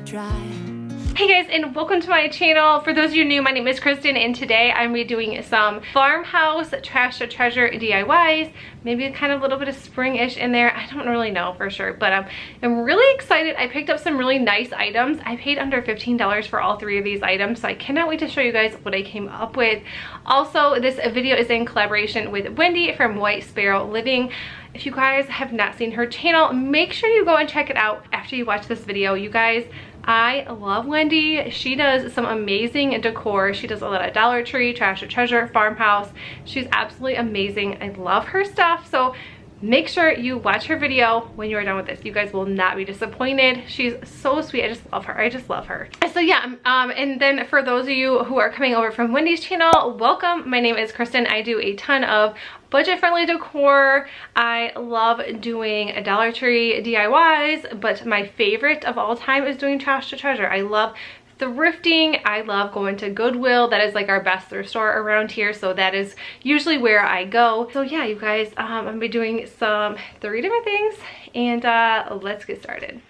Hey guys, and welcome to my channel. For those of you new, my name is Kristen, and today I'm going to be doing some farmhouse trash to treasure DIYs. Maybe kind of a little bit of spring-ish in there. I don't really know for sure, but I'm really excited. I picked up some really nice items. I paid under $15 for all three of these items, so I cannot wait to show you guys what I came up with. Also, this video is in collaboration with Wendy from White Sparrow Living. If you guys have not seen her channel, make sure you go and check it out after you watch this video. You guys, I love Wendy. She does some amazing decor. She does a lot of Dollar Tree, trash to treasure, farmhouse. She's absolutely amazing. I love her stuff. So make sure you watch her video when you are done with this. You guys will not be disappointed. She's so sweet. I just love her. I just love her. So yeah, and then for those of you who are coming over from Wendy's channel, welcome. My name is Kristen. I do a ton of budget-friendly decor. I love doing a Dollar Tree DIYs, but my favorite of all time is doing trash to treasure. I love thrifting. I love going to Goodwill. That is like our best thrift store around here, so that is usually where I go. So yeah, you guys, I'm gonna be doing three different things, and let's get started.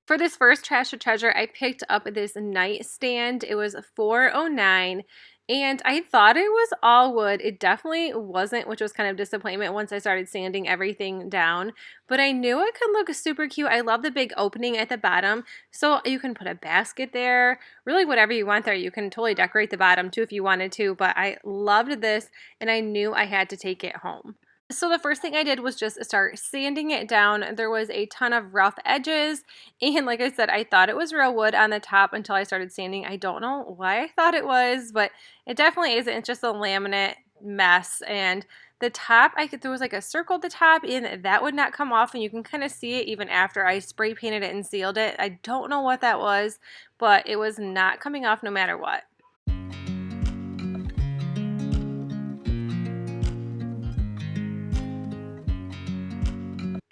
For this first trash to treasure, I picked up this nightstand. It was $4.09. And I thought it was all wood. It definitely wasn't, which was kind of disappointment once I started sanding everything down. But I knew it could look super cute. I love the big opening at the bottom. So you can put a basket there, really whatever you want there. You can totally decorate the bottom too if you wanted to. But I loved this, and I knew I had to take it home. So the first thing I did was just start sanding it down. There was a ton of rough edges, and like I said, I thought it was real wood on the top until I started sanding. I don't know why I thought it was, but it definitely isn't. It's just a laminate mess. And the top, there was like a circle at the top, and that would not come off, and you can kind of see it even after I spray painted it and sealed it. I don't know what that was, but it was not coming off no matter what.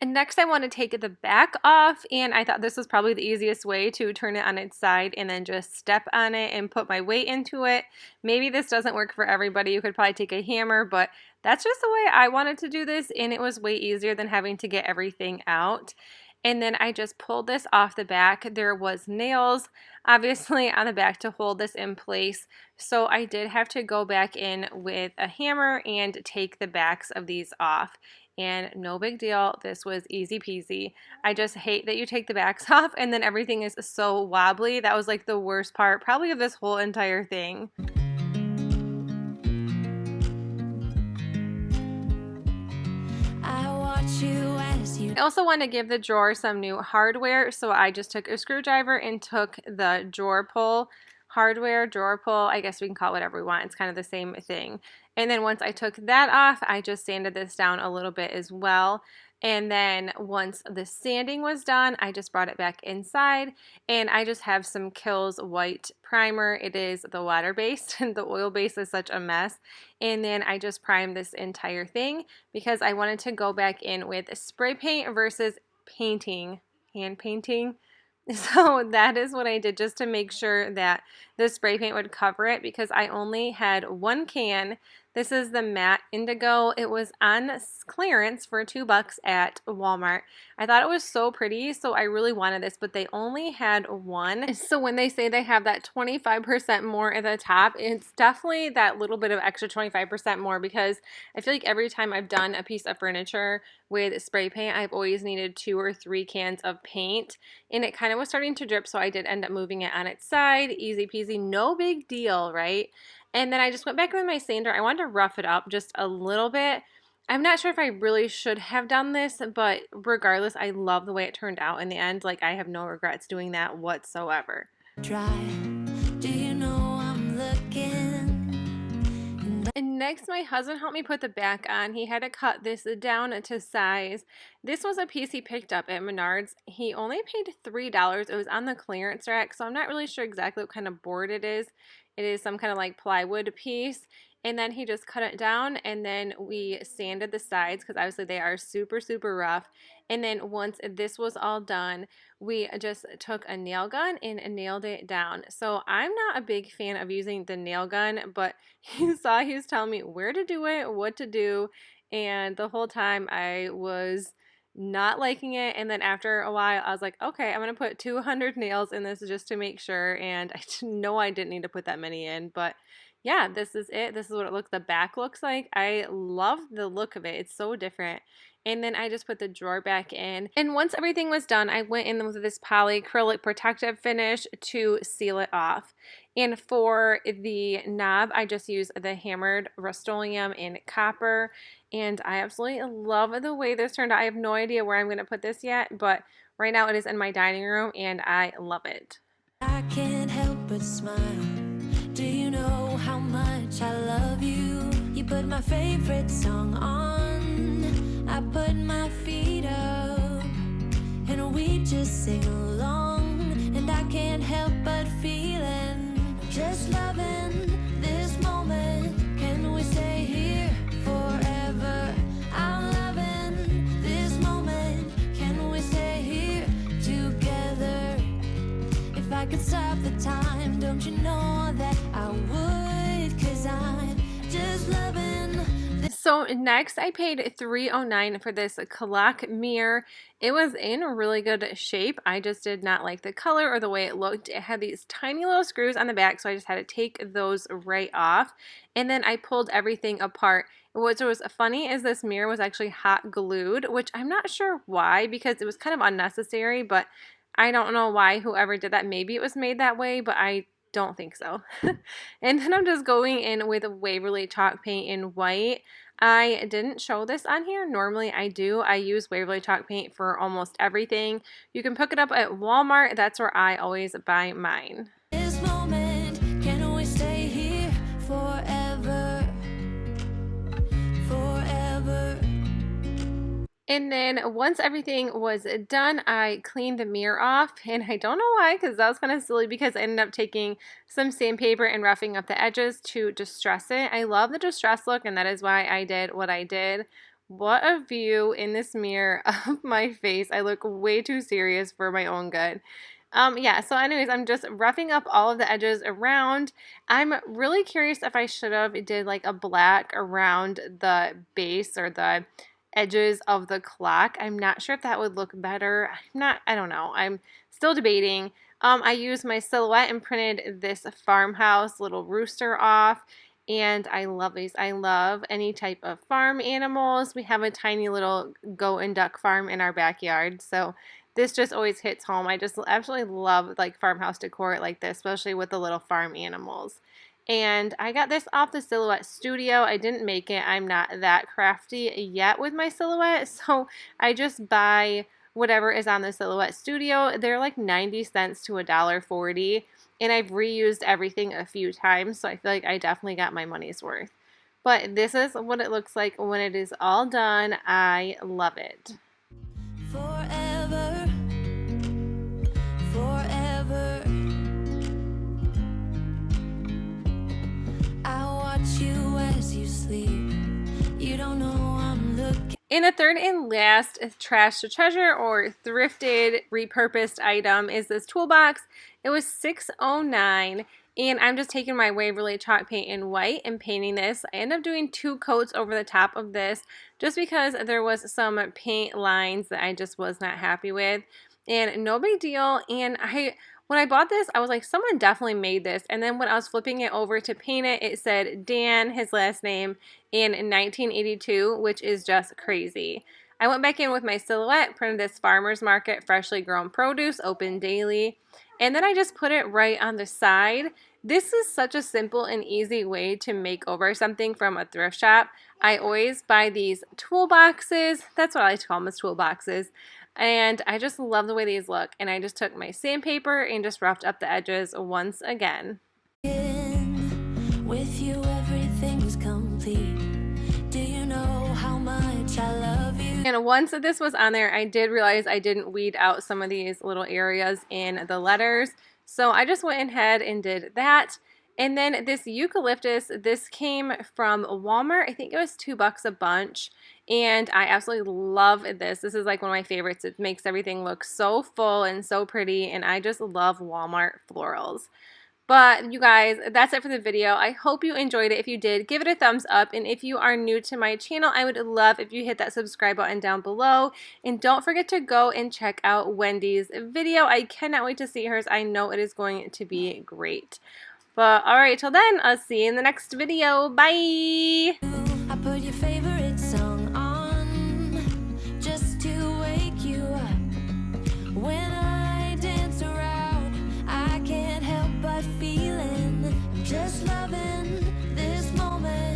And next I want to take the back off, and I thought this was probably the easiest way to turn it on its side and then just step on it and put my weight into it. Maybe this doesn't work for everybody. You could probably take a hammer, but that's just the way I wanted to do this, and it was way easier than having to get everything out. And then I just pulled this off the back. There was nails, obviously, on the back to hold this in place. So I did have to go back in with a hammer and take the backs of these off. And no big deal. This was easy peasy. I just hate that you take the backs off and then everything is so wobbly. That was like the worst part probably of this whole entire thing. I also want to give the drawer some new hardware, so I just took a screwdriver and took the drawer pull, hardware, drawer pull, I guess we can call it whatever we want. It's kind of the same thing. And then once I took that off, I just sanded this down a little bit as well. And then once the sanding was done, I just brought it back inside, and I just have some Kills white primer. It is the water-based, and the oil-based is such a mess. And then I just primed this entire thing because I wanted to go back in with spray paint versus painting, hand painting. So that is what I did just to make sure that the spray paint would cover it, because I only had one can. This is the matte indigo. It was on clearance for $2 at Walmart. I thought it was so pretty, so I really wanted this, but they only had one. So when they say they have that 25% more at the top, it's definitely that little bit of extra 25% more, because I feel like every time I've done a piece of furniture with spray paint, I've always needed 2 or 3 cans of paint, and it kind of was starting to drip, so I did end up moving it on its side. Easy peasy, no big deal, right? And then I just went back with my sander. I wanted to rough it up just a little bit. I'm not sure if I really should have done this, but regardless, I love the way it turned out in the end. Like, I have no regrets doing that whatsoever. Do you know I'm looking? And next, my husband helped me put the back on. He had to cut this down to size. This was a piece he picked up at Menards. He only paid $3. It was on the clearance rack, so I'm not really sure exactly what kind of board it is. It is some kind of like plywood piece. And then he just cut it down, and then we sanded the sides because obviously they are super, super rough. And then once this was all done, we just took a nail gun and nailed it down. So I'm not a big fan of using the nail gun, but you saw he was telling me where to do it, what to do, and the whole time I was not liking it. And then after a while, I was like, okay, I'm going to put 200 nails in this just to make sure. And I know I didn't need to put that many in, but yeah, this is it. This is what it looks, the back looks like. I love the look of it. It's so different. And then I just put the drawer back in. And once everything was done, I went in with this polyacrylic protective finish to seal it off. And for the knob, I just used the hammered Rust-Oleum in copper. And I absolutely love the way this turned out. I have no idea where I'm going to put this yet, but right now it is in my dining room and I love it. I can't help but smile. Do you know how much I love you? You put my favorite song on. I put my feet up and we just sing along. And I can't help but feeling, just loving this moment. Can we stay here forever? I'm loving this moment. Can we stay here together? If I could stop the time, don't you know that I would? 'Cause I'm just loving. So next I paid $309 for this clock mirror. It was in really good shape. I just did not like the color or the way it looked. It had these tiny little screws on the back, so I just had to take those right off. And then I pulled everything apart. What was funny is this mirror was actually hot glued, which I'm not sure why, because it was kind of unnecessary, but I don't know why whoever did that. Maybe it was made that way, but I don't think so. And then I'm just going in with Waverly chalk paint in white. I didn't show this on here. Normally I do. I use Waverly chalk paint for almost everything. You can pick it up at Walmart. That's where I always buy mine. This moment, can we stay here forever? Forever. And then once everything was done, I cleaned the mirror off, and I don't know why, because that was kind of silly, because I ended up taking some sandpaper and roughing up the edges to distress it. I love the distress look, and that is why I did what I did. What a view in this mirror of my face. I look way too serious for my own good. Yeah, so anyways, I'm just roughing up all of the edges around. I'm really curious if I should have did like a black around the base or the edges of the clock. I'm not sure if that would look better. I don't know. I'm still debating. I used my silhouette and printed this farmhouse little rooster off, and I love these. I love any type of farm animals. We have a tiny little goat and duck farm in our backyard, so this just always hits home. I just absolutely love like farmhouse decor like this, especially with the little farm animals. And I got this off the Silhouette Studio. I didn't make it. I'm not that crafty yet with my silhouette, so I just buy whatever is on the Silhouette Studio. They're like 90 cents to $1.40, and I've reused everything a few times, so I feel like I definitely got my money's worth. But this is what it looks like when it is all done. I love it. Forever. Forever. You as you sleep, you don't know I'm looking. And the third and last trash to treasure or thrifted repurposed item is this toolbox. It was $6.09, and I'm just taking my Waverly chalk paint in white and painting this. I ended up doing 2 coats over the top of this just because there was some paint lines that I just was not happy with, and no big deal. And when I bought this, I was like, someone definitely made this. And then when I was flipping it over to paint it, it said Dan, his last name, in 1982, which is just crazy. I went back in with my silhouette, printed this Farmer's Market freshly grown produce, open daily, and then I just put it right on the side. This is such a simple and easy way to make over something from a thrift shop. I always buy these toolboxes. That's what I like to call them, is toolboxes. And I just love the way these look. And I just took my sandpaper and just roughed up the edges once again. With you, everything's complete. Do you know how much I love you? And once this was on there, I did realize I didn't weed out some of these little areas in the letters. So I just went ahead and did that. And then this eucalyptus, this came from Walmart. I think it was $2 a bunch. And I absolutely love this. This is like one of my favorites. It makes everything look so full and so pretty. And I just love Walmart florals. But you guys, that's it for the video. I hope you enjoyed it. If you did, give it a thumbs up. And if you are new to my channel, I would love if you hit that subscribe button down below. And don't forget to go and check out Wendy's video. I cannot wait to see hers. I know it is going to be great. But alright, till then, I'll see you in the next video. Bye! I put your favorite